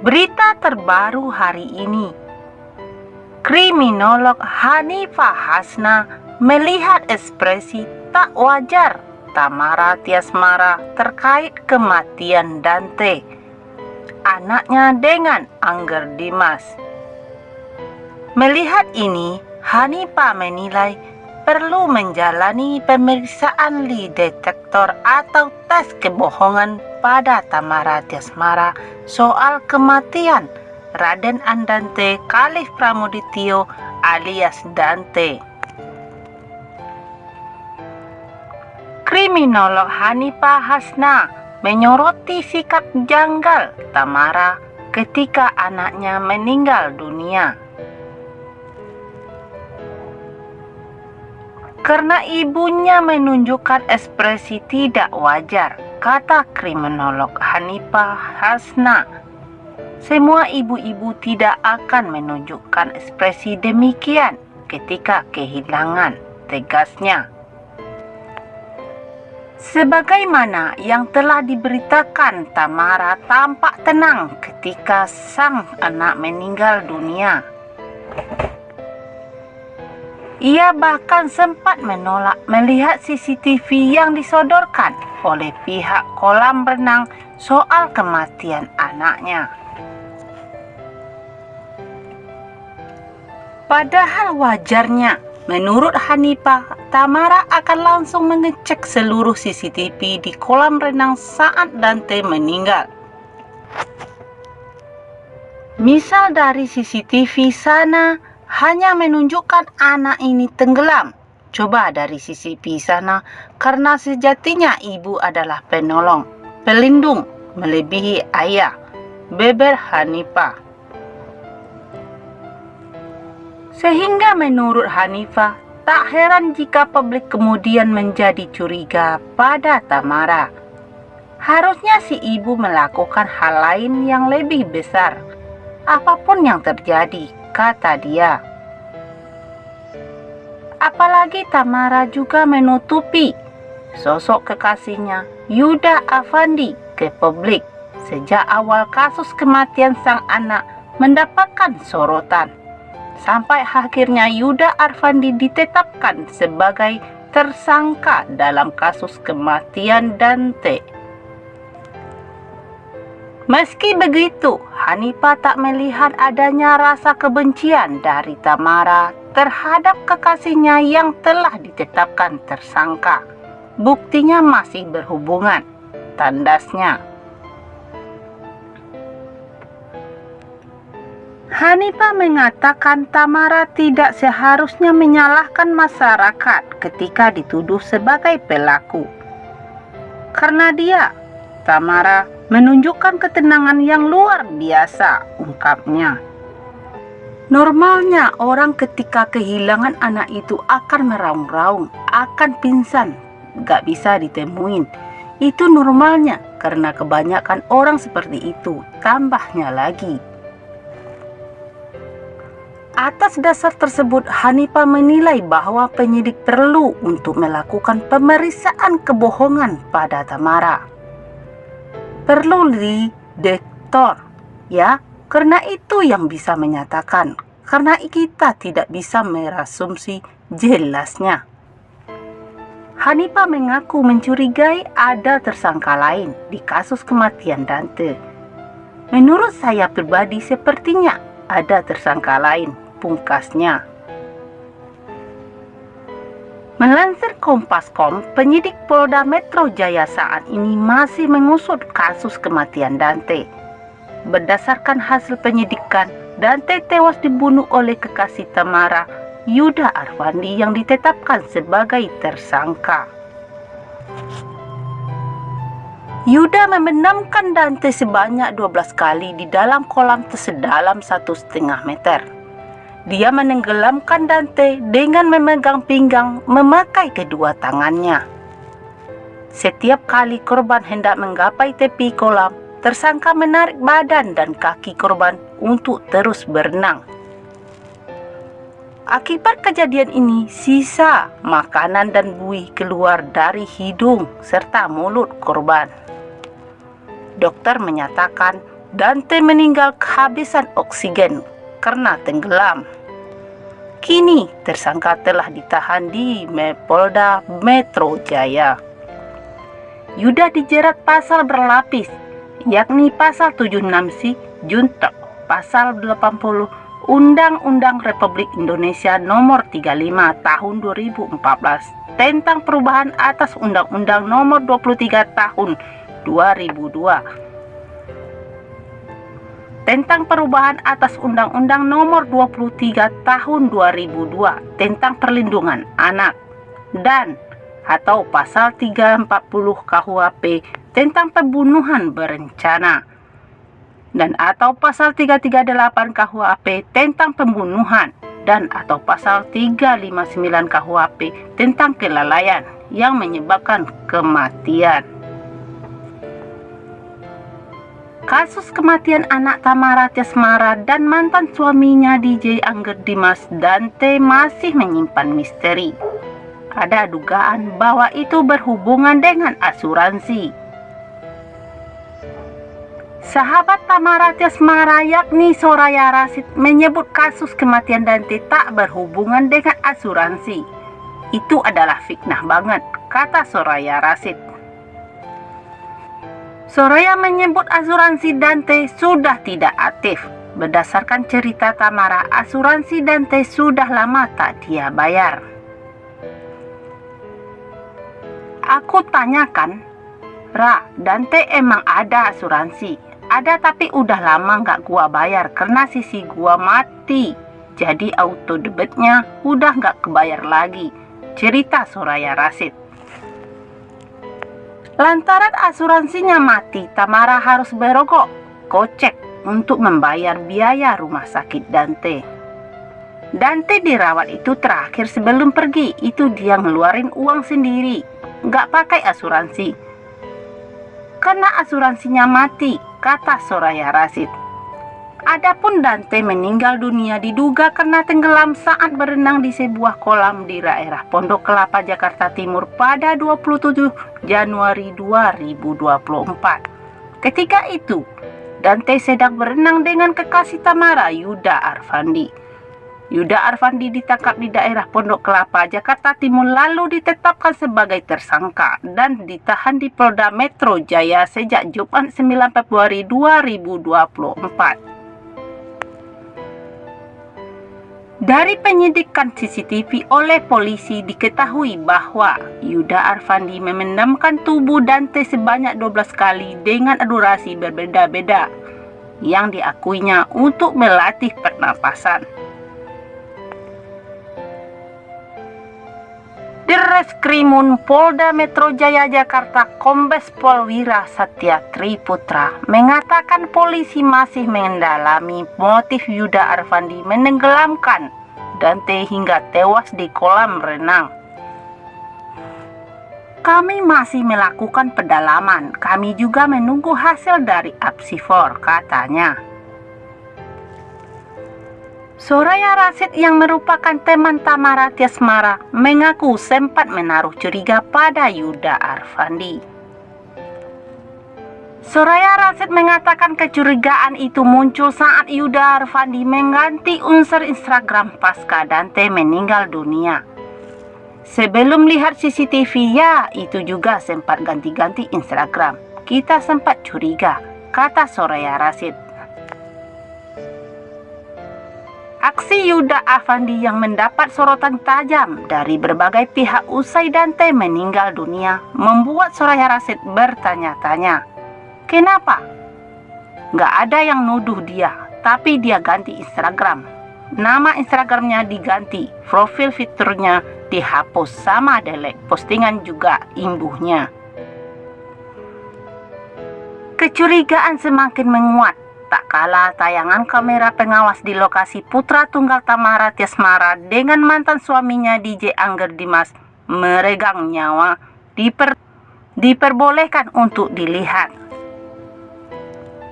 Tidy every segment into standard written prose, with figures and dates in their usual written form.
Berita terbaru hari ini. Kriminolog Hanifah Hasna melihat ekspresi tak wajar Tamara Tiasmara terkait kematian Dante, anaknya dengan Angger Dimas. Melihat ini, Hanifah menilai perlu menjalani pemeriksaan lie detektor atau tes kebohongan pada Tamara Tiasmara soal kematian Raden Andante Khalif Pramudityo alias Dante. Kriminolog Hanifah Hasna menyoroti sikap janggal Tamara ketika anaknya meninggal dunia. Karena ibunya menunjukkan ekspresi tidak wajar, kata kriminolog Hanifah Hasna. Semua ibu-ibu tidak akan menunjukkan ekspresi demikian ketika kehilangan, tegasnya. Sebagaimana yang telah diberitakan, Tamara tampak tenang ketika sang anak meninggal dunia. Ia bahkan sempat menolak melihat CCTV yang disodorkan oleh pihak kolam renang soal kematian anaknya. Padahal wajarnya, menurut Hanifah, Tamara akan langsung mengecek seluruh CCTV di kolam renang saat Dante meninggal. Misal dari CCTV sana hanya menunjukkan anak ini tenggelam. Coba dari CCTV sana, karena sejatinya ibu adalah penolong, pelindung, melebihi ayah, beber Hanifah. Sehingga menurut Hanifah, tak heran jika publik kemudian menjadi curiga pada Tamara. Harusnya si ibu melakukan hal lain yang lebih besar. Apapun yang terjadi, kata dia. Apalagi Tamara juga menutupi sosok kekasihnya Yuda Afandi ke publik sejak awal kasus kematian sang anak mendapatkan sorotan, sampai akhirnya Yuda Afandi ditetapkan sebagai tersangka dalam kasus kematian Dante. Meski begitu, Hanifah tak melihat adanya rasa kebencian dari Tamara terhadap kekasihnya yang telah ditetapkan tersangka. Buktinya masih berhubungan, tandasnya. Hanifah mengatakan Tamara tidak seharusnya menyalahkan masyarakat ketika dituduh sebagai pelaku. Karena dia, Tamara, menunjukkan ketenangan yang luar biasa, ungkapnya. Normalnya orang ketika kehilangan anak itu akan meraung-raung, akan pingsan, gak bisa ditemuin. Itu normalnya karena kebanyakan orang seperti itu, tambahnya lagi. Atas dasar tersebut, Hanifah menilai bahwa penyidik perlu untuk melakukan pemeriksaan kebohongan pada Tamara. Perlu lie detektor, ya, karena itu yang bisa menyatakan, karena kita tidak bisa merasumsi, jelasnya. Hanifah mengaku mencurigai ada tersangka lain di kasus kematian Dante. Menurut saya pribadi sepertinya ada tersangka lain, pungkasnya. Melansir Kompas.com, penyidik Polda Metro Jaya saat ini masih mengusut kasus kematian Dante. Berdasarkan hasil penyidikan, Dante tewas dibunuh oleh kekasih Tamara, Yuda Afandi, yang ditetapkan sebagai tersangka. Yuda membenamkan Dante sebanyak 12 kali di dalam kolam sedalam 1,5 meter. Dia menenggelamkan Dante dengan memegang pinggang memakai kedua tangannya. Setiap kali korban hendak menggapai tepi kolam, tersangka menarik badan dan kaki korban untuk terus berenang. Akibat kejadian ini, sisa makanan dan buih keluar dari hidung serta mulut korban. Dokter menyatakan Dante meninggal kehabisan oksigen karena tenggelam. Kini tersangka telah ditahan di Polda Metro Jaya. Yuda dijerat pasal berlapis, yakni pasal 76C Junto pasal 80 Undang-Undang Republik Indonesia Nomor 35 Tahun 2014 tentang perubahan atas Undang-Undang Nomor 23 Tahun 2002 tentang perubahan atas Undang-Undang Nomor 23 Tahun 2002 tentang perlindungan anak dan atau pasal 340 KUHP tentang pembunuhan berencana dan atau pasal 338 KUHP tentang pembunuhan dan atau pasal 359 KUHP tentang kelalaian yang menyebabkan kematian. Kasus kematian anak Tamara Tiasmara dan mantan suaminya DJ Angger Dimas Dante masih menyimpan misteri. Ada dugaan bahwa itu berhubungan dengan asuransi. Sahabat Tamara Tiasmara yakni Soraya Rasyid menyebut kasus kematian Dante tak berhubungan dengan asuransi. Itu adalah fitnah banget, kata Soraya Rasyid. Soraya menyebut asuransi Dante sudah tidak aktif. Berdasarkan cerita Tamara, asuransi Dante sudah lama tak dia bayar. Aku tanyakan, Ra, Dante emang ada asuransi? Ada tapi udah lama nggak gua bayar karena sisi gua mati. Jadi auto debitnya udah nggak kebayar lagi, cerita Soraya Rasyid. Lantaran asuransinya mati, Tamara harus berogok kocek untuk membayar biaya rumah sakit Dante. Dante dirawat itu terakhir sebelum pergi, itu dia ngeluarin uang sendiri, nggak pakai asuransi. Karena asuransinya mati, kata Soraya Rasyid. Adapun Dante meninggal dunia diduga karena tenggelam saat berenang di sebuah kolam di daerah Pondok Kelapa, Jakarta Timur pada 27 Januari 2024. Ketika itu, Dante sedang berenang dengan kekasih Tamara, Yuda Arfandi. Yuda Arfandi ditangkap di daerah Pondok Kelapa, Jakarta Timur lalu ditetapkan sebagai tersangka dan ditahan di Polda Metro Jaya sejak Jumat 9 Februari 2024. Dari penyidikan CCTV oleh polisi diketahui bahwa Yuda Arfandi memendamkan tubuh Dante sebanyak 12 kali dengan durasi berbeda-beda yang diakuinya untuk melatih pernapasan. Direskrimum Polda Metro Jaya Jakarta Kombes Pol Wira Satya Triputra mengatakan polisi masih mendalami motif Yuda Arfandi menenggelamkan Dante hingga tewas di kolam renang. Kami masih melakukan pendalaman, kami juga menunggu hasil dari apsifor, katanya. Soraya Rasyid yang merupakan teman Tamara Tiasmara mengaku sempat menaruh curiga pada Yuda Arfandi. Soraya Rasyid mengatakan kecurigaan itu muncul saat Yuda Arfandi mengganti unsur Instagram pasca Dante meninggal dunia. Sebelum lihat CCTV, ya itu juga sempat ganti-ganti Instagram. Kita sempat curiga, kata Soraya Rasyid. Aksi Yuda Arfandi yang mendapat sorotan tajam dari berbagai pihak usai Dante meninggal dunia membuat Soraya Rasyid bertanya-tanya, kenapa? Nggak ada yang nuduh dia, tapi dia ganti Instagram. Nama Instagramnya diganti, profil fiturnya dihapus sama delete, postingan juga imbuhnya. Kecurigaan semakin menguat. Tak kalah tayangan kamera pengawas di lokasi putra tunggal Tamara Tiasmara dengan mantan suaminya DJ Angger Dimas meregang nyawa diperbolehkan untuk dilihat.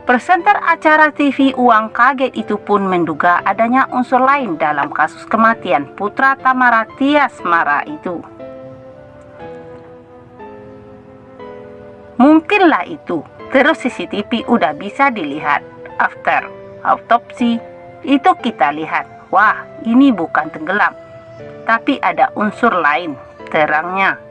Presenter acara TV Uang Kaget itu pun menduga adanya unsur lain dalam kasus kematian putra Tamara Tiasmara itu. Mungkinlah itu Terus CCTV udah bisa dilihat. After autopsi, itu kita lihat, wah ini bukan tenggelam, tapi ada unsur lain, terangnya.